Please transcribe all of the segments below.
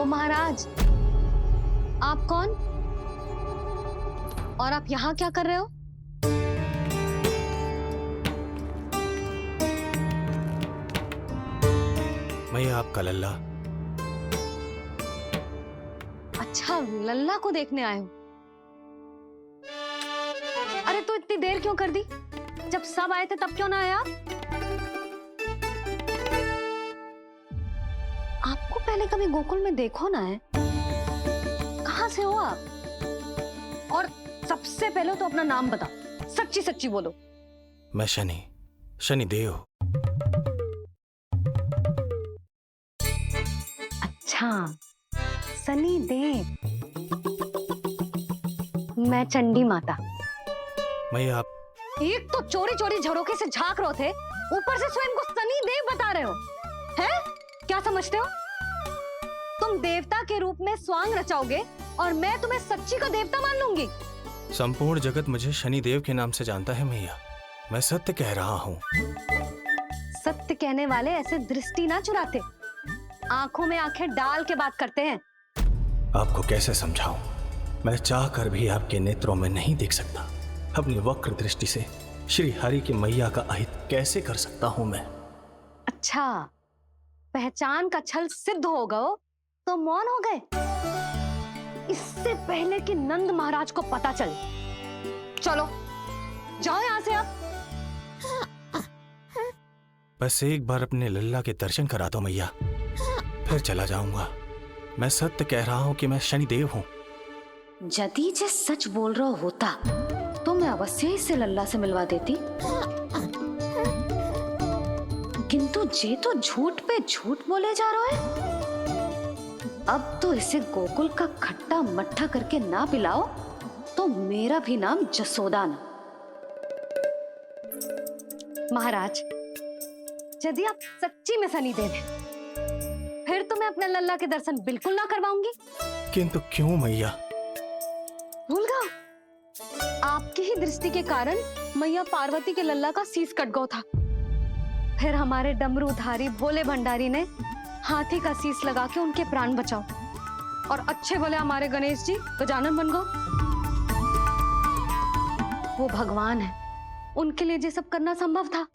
महाराज, आप कौन और आप यहाँ क्या कर रहे हो? मैं आपका लल्ला। अच्छा, लल्ला को देखने आए हो। अरे तो इतनी देर क्यों कर दी? जब सब आए थे तब क्यों ना आए आप? आपको पहले कभी गोकुल में देखो ना है? कहाँ से हो आप? और सबसे पहले तो अपना नाम बताओ, सच्ची सच्ची बोलो। मैं शनिदेव। अच्छा, सनी देव। मैं चंडी माता। मैं आप एक तो चोरी चोरी झरोखे से झांक रहे थे, ऊपर से स्वयं को सनी देव बता रहे हो, हैं? क्या समझते हो? तुम देवता के रूप में स्वांग रचाओगे और मैं तुम्हें सच्ची का देवता मान लूंगी। संपूर्ण जगत मुझे शनिदेव के नाम से जानता है मैया। मैं सत्य कह रहा हूँ। सत्य कहने वाले ऐसे दृष्टि ना चुराते, आंखों में आंखें डाल के बात करते हैं। आपको कैसे समझाऊं? मैं चाह कर भी आपके नेत्रों में नहीं देख सकता। अपनी वक्र दृष्टि से श्री हरि की मैया का अहित कैसे कर सकता हूं मैं? अच्छा, पहचान का छल सिद्ध हो गया तो मौन हो गए? इससे पहले कि नंद महाराज को पता चले। चलो जाओ यहां से आप। बस एक बार अपने लल्ला के दर्शन करा दो मैया, फिर चला जाऊंगा। मैं सत्य कह रहा हूं कि मैं शनिदेव हूं। यदि जे सच बोल रहा होता तो मैं अवश्य इसे लल्ला से मिलवा देती, किंतु जे तो झूठ पे झूठ बोले जा रहा है। अब तो इसे गोकुल का खट्टा मट्ठा करके ना पिलाओ तो मेरा भी नाम जसोदा ना। महाराज, यदि आप सच्ची में सनीदेव हैं, फिर तो मैं अपने लल्ला के दर्शन बिल्कुल ना करवाऊंगी। किंतु क्यों मैया? भूल गया? आपकी ही दृष्टि के कारण मैया पार्वती के लल्ला का शीश कट गया था। फिर हमारे डमरूधारी भोले भंडारी ने हाथी का शीश लगा के उनके प्राण बचाओ, और अच्छे भले हमारे गणेश जी गजानन बन गए। वो भगवान है, उनके लिए ये सब करना संभव था,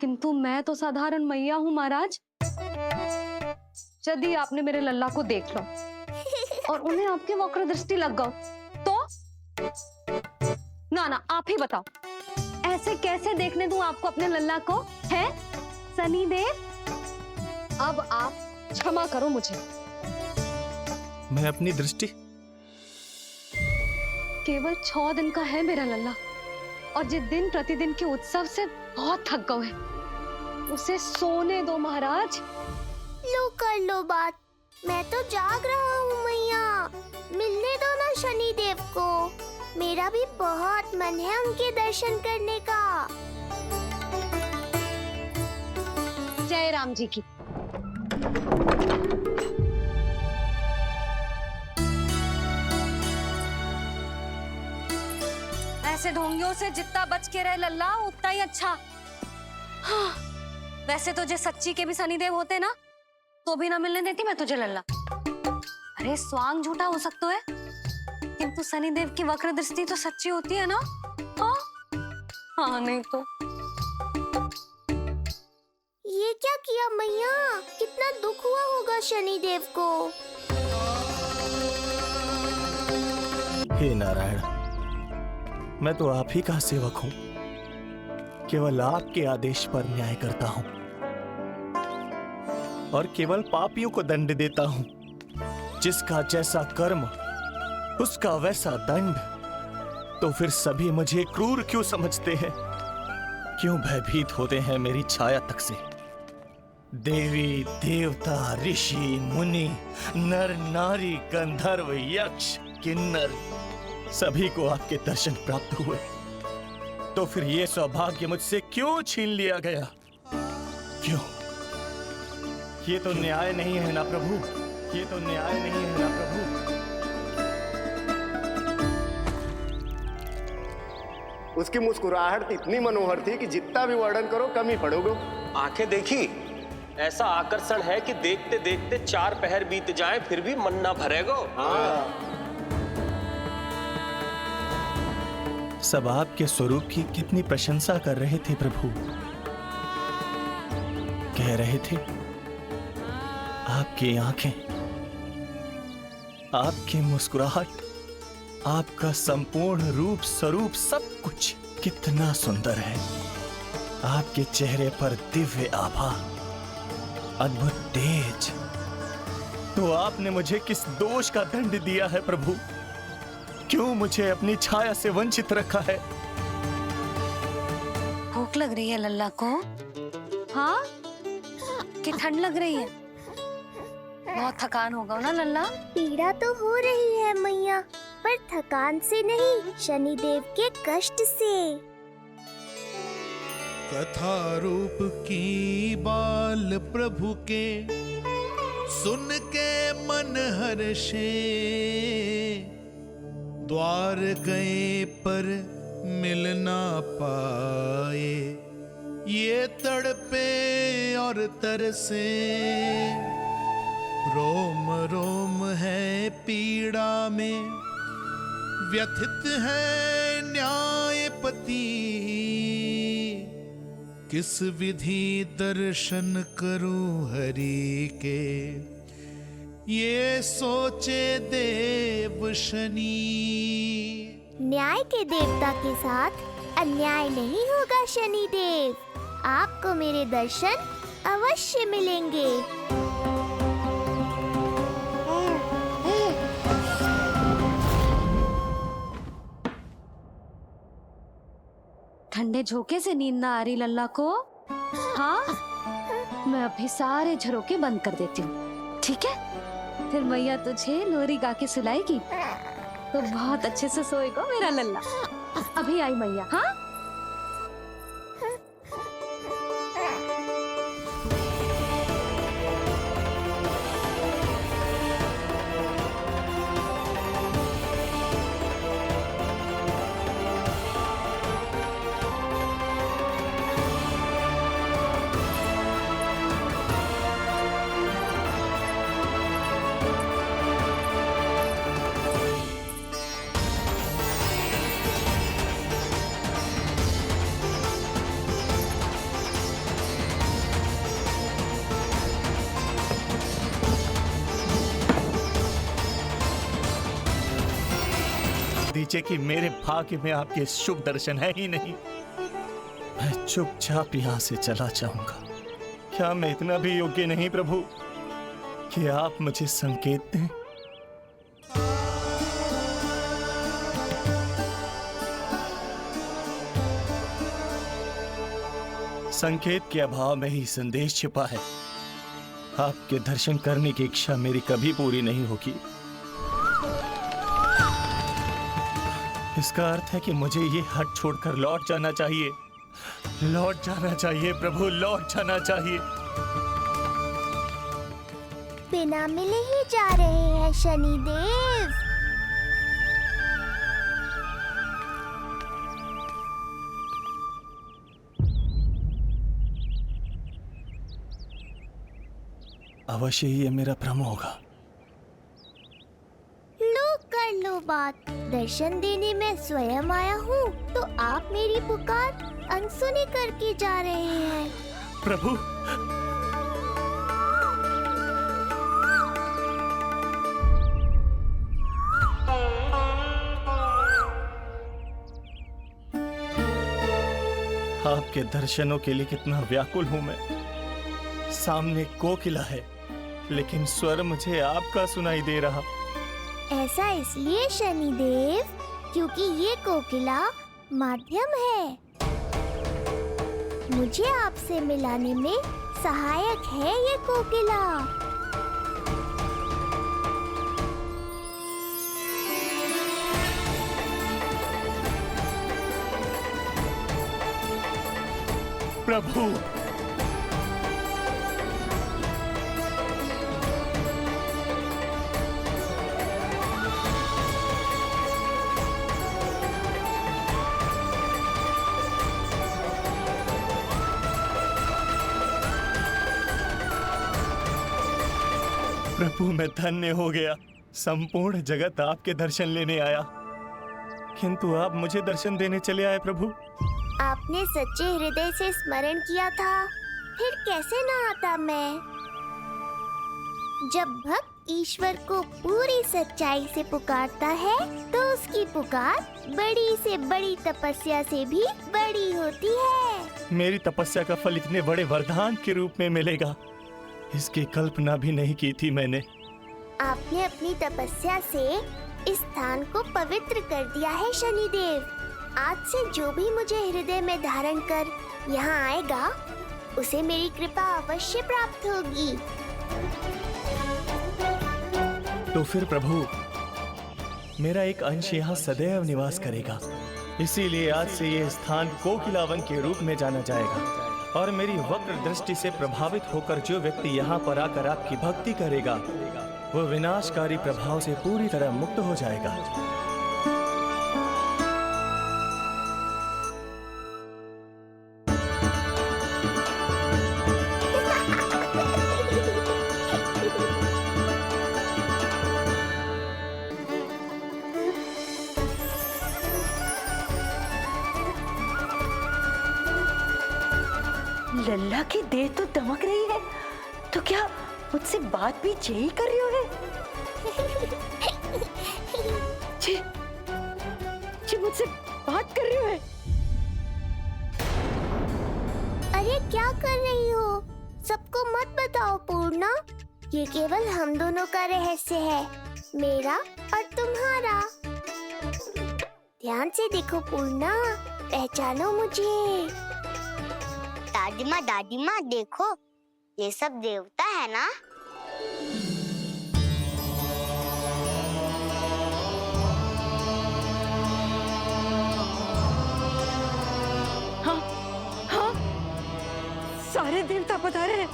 किंतु मैं तो साधारण मैया हूं महाराज। यदि आपने मेरे लल्ला को देख लो और उन्हें आपकी वक्र दृष्टि लग गई तो? ना आप ही बताओ, ऐसे कैसे देखने दूं आपको अपने लल्ला को, है सनीदेव? अब आप क्षमा करो मुझे। मैं अपनी दृष्टि केवल 6 दिन का है मेरा लल्ला, और जिस दिन प्रतिदिन के उत्सव से बहुत थक गए हैं, उसे सोने दो महाराज। लो कर लो बात, मैं तो जाग रहा हूँ मैया। मिलने दो ना शनिदेव को, मेरा भी बहुत मन है उनके दर्शन करने का। जय राम जी की। ऐसे ढोंगियों से जितना बच के रहे लल्ला उतना ही अच्छा। हाँ, वैसे तो जे सच्ची के भी शनिदेव होते ना तो भी ना मिलने देती मैं तुझे लल्ला। अरे स्वांग झूठा हो सकता है, किंतु शनिदेव की वक्र दृष्टि तो सच्ची होती है ना? हाँ, हाँ नहीं तो। ये क्या किया मैया? कितना दुख हुआ होगा शनिदेव को। हे नारायण, मैं तो आप ही का सेवक हूं, केवल आपके आदेश पर न्याय करता हूं और केवल पापियों को दंड देता हूं। जिसका जैसा कर्म उसका वैसा दंड। तो फिर सभी मुझे क्रूर क्यों समझते हैं? क्यों भयभीत होते हैं मेरी छाया तक से? देवी देवता ऋषि मुनि नर नारी गंधर्व यक्ष किन्नर सभी को आपके दर्शन प्राप्त हुए, तो फिर ये सौभाग्य मुझसे क्यों छीन लिया गया? क्यों? ये तो न्याय नहीं है ना प्रभु, ये तो न्याय नहीं है ना प्रभु। उसकी मुस्कुराहट इतनी मनोहर थी कि जितना भी वर्णन करो कम ही पड़ोगे। आंखें देखी ऐसा आकर्षण है कि देखते देखते 4 पहर बीत जाएं फिर भी मन ना भरेगो। सब आपके स्वरूप की कितनी प्रशंसा कर रहे थे प्रभु। कह रहे थे आपकी आंखें, आपकी मुस्कुराहट, आपका संपूर्ण रूप स्वरूप सब कुछ कितना सुंदर है। आपके चेहरे पर दिव्य आभा, अद्भुत तेज। तो आपने मुझे किस दोष का दंड दिया है प्रभु? क्यों मुझे अपनी छाया से वंचित रखा है? भूख लग रही है लल्ला को? हाँ, कि ठंड लग रही है? बहुत थकान होगा ना लल्ला? पीड़ा तो हो रही है मैया, पर थकान से नहीं, शनिदेव के कष्ट से। कथा रूप की बाल प्रभु के, सुन के मन हर्षे। द्वार गए पर मिल ना पाए, ये तड़पे और तरसे। रोम रोम है पीड़ा में, व्यथित है न्यायपति। किस विधि दर्शन करूं हरि के, ये सोचे देव शनि। न्याय के देवता के साथ अन्याय नहीं होगा शनिदेव। आपको मेरे दर्शन अवश्य मिलेंगे। ठंडे झोंके से नींद ना आ रही लल्ला को? हाँ, मैं अभी सारे झरोके बंद कर देती हूँ, ठीक है? फिर मैया तुझे लोरी गा के सुलाएगी तो बहुत अच्छे से सोएगा मेरा लल्ला। अभी आई मैया। हाँ, दीजिए कि मेरे भाग्य में आपके शुभ दर्शन है ही नहीं। मैं चुपचाप यहां से चला जाऊंगा। क्या मैं इतना भी योग्य नहीं प्रभु कि आप मुझे संकेत दें? संकेत के अभाव में ही संदेश छिपा है। आपके दर्शन करने की इच्छा मेरी कभी पूरी नहीं होगी। इसका अर्थ है कि मुझे ये हट छोड़कर लौट जाना चाहिए। लौट जाना चाहिए प्रभु, लौट जाना चाहिए। बिना मिले ही जा रहे हैं शनिदेव। अवश्य ही ये मेरा भ्रम होगा। कर लो बात। दर्शन देने मैं स्वयं आया हूँ, तो आप मेरी पुकार अनसुनी करके जा रहे हैं। प्रभु, आपके दर्शनों के लिए कितना व्याकुल हूँ मैं। सामने कोकिला है, लेकिन स्वर मुझे आपका सुनाई दे रहा। ऐसा इसलिए शनिदेव, क्योंकि ये कोकिला माध्यम है। मुझे आपसे मिलाने में सहायक है ये कोकिला। प्रभु, प्रभु मैं धन्य हो गया। संपूर्ण जगत आपके दर्शन लेने आया, किंतु आप मुझे दर्शन देने चले आए प्रभु। आपने सच्चे हृदय से स्मरण किया था, फिर कैसे ना आता मैं। जब भक्त ईश्वर को पूरी सच्चाई से पुकारता है तो उसकी पुकार बड़ी से बड़ी तपस्या से भी बड़ी होती है। मेरी तपस्या का फल इतने बड़े वरदान के रूप में मिलेगा, इसकी कल्पना भी नहीं की थी मैंने। आपने अपनी तपस्या से इस स्थान को पवित्र कर दिया है शनिदेव। आज से जो भी मुझे हृदय में धारण कर यहाँ आएगा, उसे मेरी कृपा अवश्य प्राप्त होगी। तो फिर प्रभु, मेरा एक अंश यहाँ सदैव निवास करेगा, इसीलिए आज से ये स्थान कोकिलावन के रूप में जाना जाएगा। और मेरी वक्र दृष्टि से प्रभावित होकर जो व्यक्ति यहाँ पर आकर आपकी भक्ति करेगा, वो विनाशकारी प्रभाव से पूरी तरह मुक्त हो जाएगा। लल्ला की देह तो दमक रही है, तो क्या मुझसे बात भी यही कर रही हो? जी, जी मुझसे बात कर रही हो? अरे क्या कर रही हो? सबको मत बताओ पूर्णा, ये केवल हम दोनों का रहस्य है, मेरा और तुम्हारा। ध्यान से देखो पूर्णा, पहचानो मुझे। दादी माँ देखो, ये सब देवता है ना? हाँ, हाँ, सारे देवता पधारे हैं।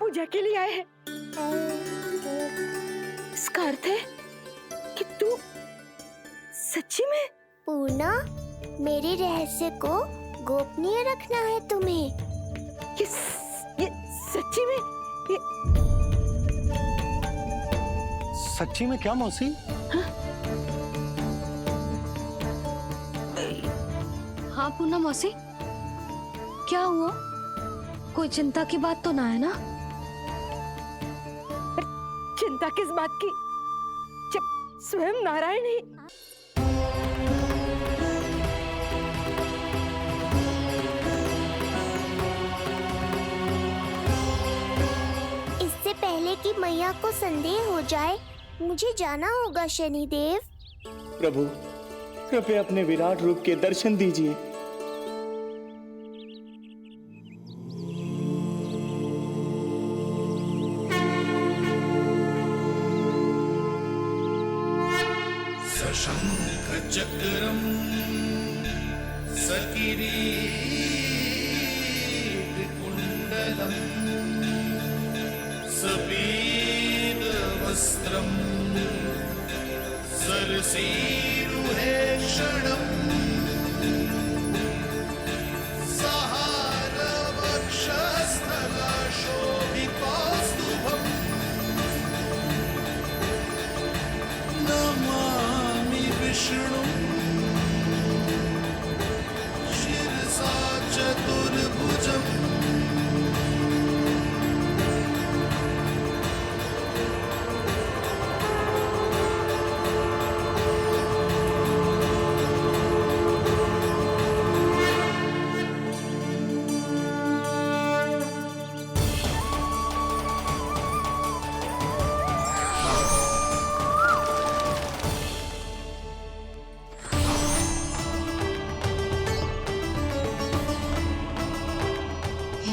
पूजा के लिए आए हैं। इसका अर्थ है कि तू सच्ची में? पूर्णा, मेरे रहस्य को गोपनीय रखना है तुम्हें। ये सच्ची में? सच्ची में क्या मौसी? हाँ पूर्णा मौसी, क्या हुआ? कोई चिंता की बात तो ना है ना? चिंता किस बात की, जब स्वयं नारायण ही। इससे पहले कि मैया को संदेह हो जाए, मुझे जाना होगा शनिदेव। प्रभु, कृपया अपने विराट रूप के दर्शन दीजिए। चक्रम सकिरीट कुंडलम सपीत वस्त्रम सरसीरुहेक्षणम सहार वक्षस्थलाशोभितौस्तुभम नमामि विष्णु शिरसा चतुर्भुजम्।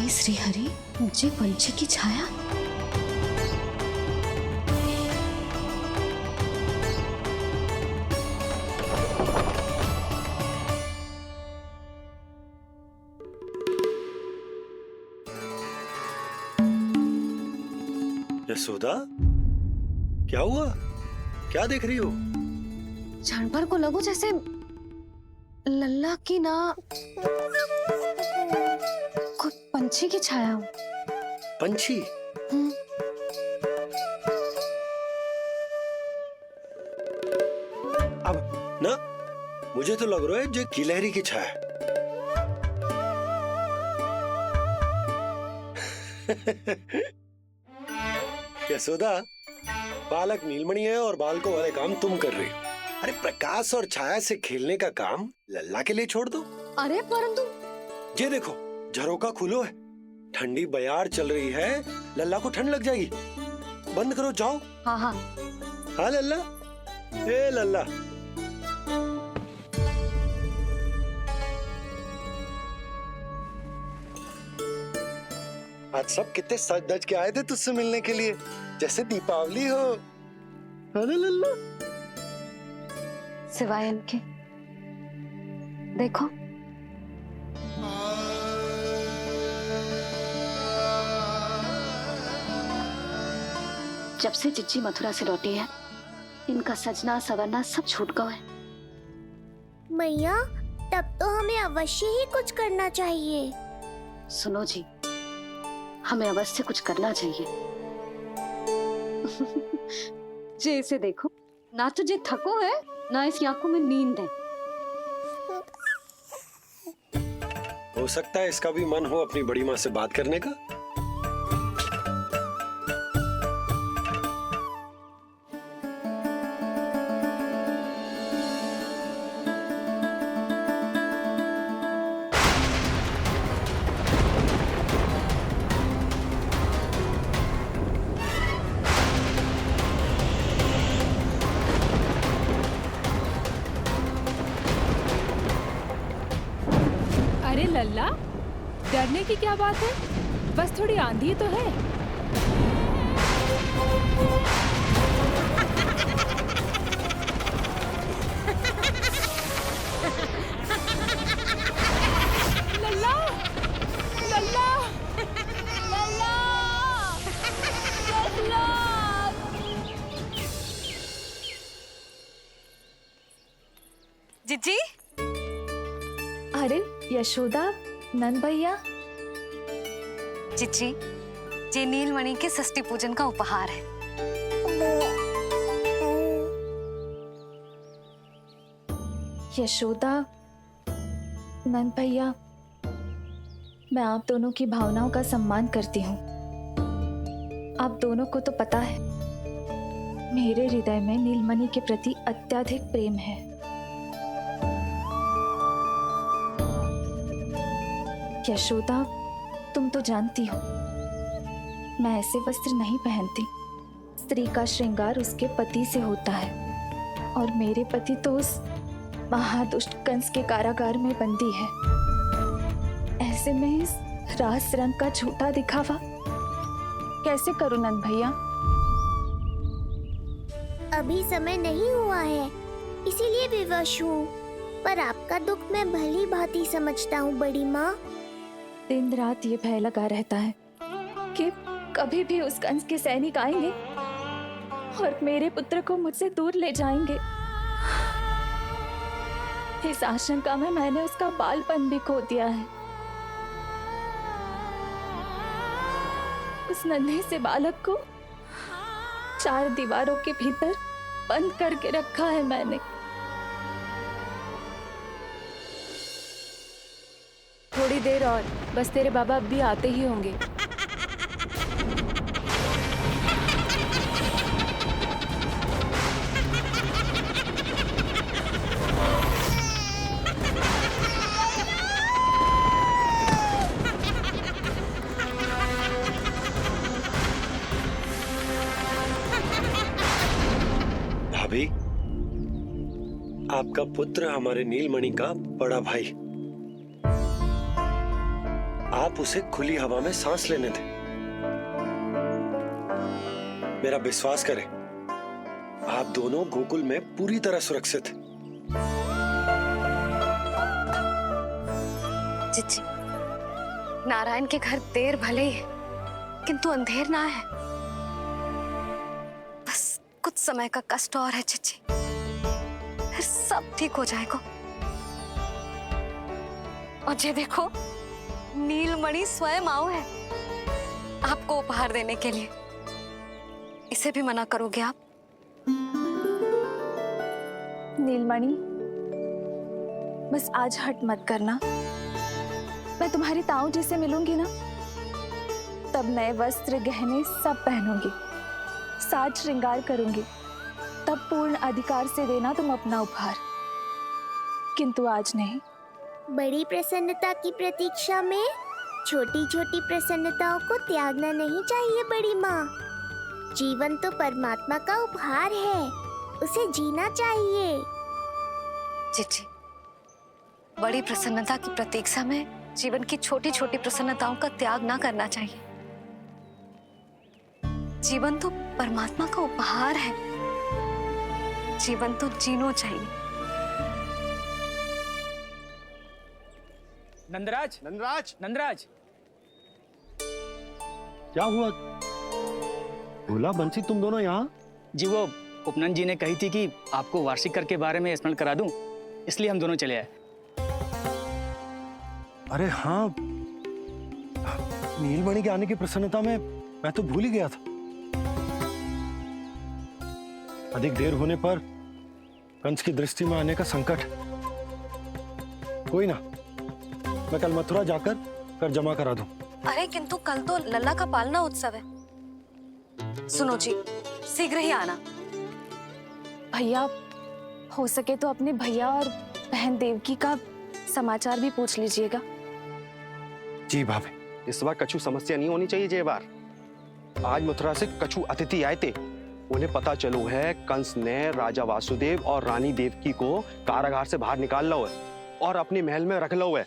श्री हरि, मुझे पंछी की छाया। यशोदा, क्या हुआ? क्या देख रही हो? क्षण भर को लगो जैसे लल्ला की ना कोई पंछी की छाया हो। पंछी? अब ना मुझे तो लग रहा है जो गिलहरी की छाया है। यशोदा, बालक नीलमणि है और बालकों वाले काम तुम कर रही हो। अरे प्रकाश और छाया से खेलने का काम लल्ला के लिए छोड़ दो। अरे परंतु ये देखो, झरोका खुलो है, ठंडी बयार चल रही है, लल्ला को ठंड लग जाएगी। बंद करो, जाओ। हाँ हाँ हाँ लल्ला, ए लल्ला। आज सब कितने सज धज के आए थे तुझसे मिलने के लिए, जैसे दीपावली हो। अरे लल्ला, सिवाय इनके देखो। जब से चिच्ची मथुरा से लौटी है, इनका सजना सवरना सब छूट गया है। मैया, तब तो हमें अवश्य ही कुछ करना चाहिए। सुनो जी, हमें अवश्य कुछ करना चाहिए। जे इसे देखो, ना तो जे थको है, ना इसकी आंखों में नींद है। हो सकता है इसका भी मन हो अपनी बड़ी माँ से बात करने का। अरे लल्ला, डरने की क्या बात है? बस थोड़ी आंधी तो है। लल्ला, लल्ला, लल्ला, लल्ला। जिज्जी, अरे यशोदा, नंद भैया। जिज्जी, ये नीलमणि के षष्ठी पूजन का उपहार है। यशोदा, नंद भैया, मैं आप दोनों की भावनाओं का सम्मान करती हूँ। आप दोनों को तो पता है, मेरे हृदय में नीलमणि के प्रति अत्यधिक प्रेम है। यशोदा, तुम तो जानती हो, मैं ऐसे वस्त्र नहीं पहनती। स्त्री का श्रृंगार उसके पति से होता है, और मेरे पति तो उस महादुष्ट कंस के कारागार में बंदी है। ऐसे में इस रास रंग का झूठा दिखावा कैसे करूं नंद भैया? अभी समय नहीं हुआ है, इसीलिए विवश हूँ। पर आपका दुख मैं भली भांति समझता हूँ बड़ी माँ। दिन रात ये भय लगा रहता है कि कभी भी उस कंस के सैनिक आएंगे और मेरे पुत्र को मुझसे दूर ले जाएंगे। इस आशंका में मैंने उसका बालपन भी खो दिया है। उस नन्हे से बालक को 4 दीवारों के भीतर बंद करके रखा है मैंने। थोड़ी देर और, बस तेरे बाबा अब भी आते ही होंगे। भाभी, आपका पुत्र हमारे नीलमणि का बड़ा भाई। आप उसे खुली हवा में सांस लेने दें। मेरा विश्वास करें, आप दोनों गोकुल में पूरी तरह सुरक्षित हैं। जिज्जी, नारायण के घर देर भले ही है, किंतु अंधेर ना है। समय का कष्ट और है चिच्ची, फिर सब ठीक हो जाएगा। और ये देखो, नीलमणि स्वयं आओ है आपको उपहार देने के लिए। इसे भी मना करोगे आप? नीलमणि, बस आज हट मत करना। मैं तुम्हारी ताऊ जी से मिलूंगी ना, तब नए वस्त्र गहने सब पहनूंगी, साज श्रृंगार करूंगी, तब पूर्ण अधिकार से देना तुम अपना उपहार, किंतु आज नहीं। बड़ी प्रसन्नता की प्रतीक्षा में छोटी छोटी प्रसन्नताओं को त्यागना नहीं चाहिए बड़ी माँ। जीवन तो परमात्मा का उपहार है, उसे जीना चाहिए। चिच्ची, बड़ी प्रसन्नता की प्रतीक्षा में जीवन की छोटी छोटी प्रसन्नताओं का त्याग ना करना चाहिए। जीवन तो परमात्मा का उपहार है, जीवन तो जीना चाहिए। नंदराज, नंदराज, नंदराज, क्या हुआ? भोला बंसी, तुम दोनों यहाँ? जी वो उपनंद जी ने कही थी कि आपको वार्षिक कर के बारे में स्मरण करा दूं, इसलिए हम दोनों चले आए। अरे हाँ, नीलमणि के आने की प्रसन्नता में मैं तो भूल ही गया था। अधिक देर होने पर कंस की दृष्टि में आने का संकट। कोई ना, मैं कल मथुरा जाकर कर जमा करा दूं। अरे किंतु कल तो लल्ला का पालना उत्सव है। सुनो जी, शीघ्र ही आना। भैया, हो सके तो अपने भैया और बहन देवकी का समाचार भी पूछ लीजिएगा। जी भाभी। इस बार कछु समस्या नहीं होनी चाहिए। ये बार आज मथुरा से कछु अतिथि आए थे, उन्हें पता चलो है कंस ने राजा वासुदेव और रानी देवकी को कारागार से बाहर निकाल लो है और अपने महल में रख लो है।